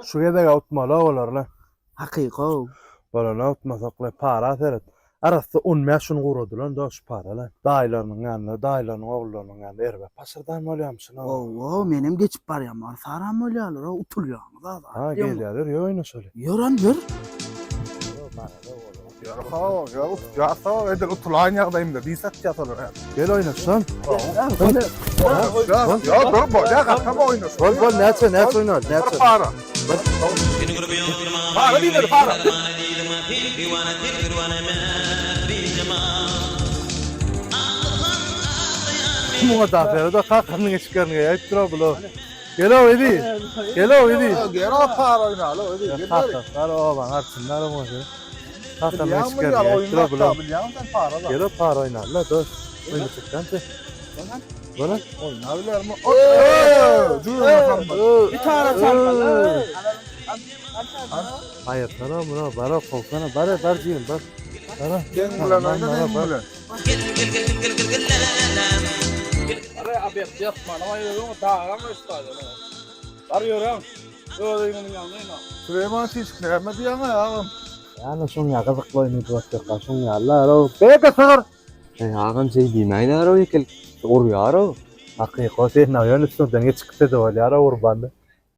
Şu gedek awtmaly bolar lan. Hakyka. Bolany awtmasakla para ateret. Arasy 10 yaşyny gurady lan da şu para lan. Daýlarynyň ýanyna, daýlarynyň oğullarynyň ýanyna erbe. Pasardan bolýamşyn ha. Oo, menem geçip barýam. Saram bolýarlar, utulýar. Ha, gelýär, ýöne şöyle. Ýören ýör. Ya sağ edil utulan yağdayım da bir saat yatalım. Gel oynaşsan. Ya dur bu ya katma oynuyorsun. Bol näçe oynar, näçe. Para. Para değil mi para? Muga da da kakanyň eşiklerini ýaýyp durar bular. Gel edi. Gel edi. Gel para oynalı. Kakar o bana arçınlar o moje. Kakanyň Yağmur eşiklerini ya ýaýyp durar bular. oynalı. Biliyorum sen para da. Gel para oynarlar dur. Oyna çıkkante. Bana Oynarlar mı? Dur Bir tane çarpmalı. hayır sana buna bara kolsana bara barcıyım bak. Sana Kendilen oynadın mı? Araya abi yapma ama yürüyorum dağıran üstadı. Arıyorum. Öyle bunun yanına. Süleyman hiç kıyameti yana ya. yani şun ya kızıklı oynayıp bakacak şun ya Allah o beka sar. Ağam şey diýmäýler o ekel. Oruýar o. Hakyky sen näýän üstünden çıkıp da bolýar urbandy.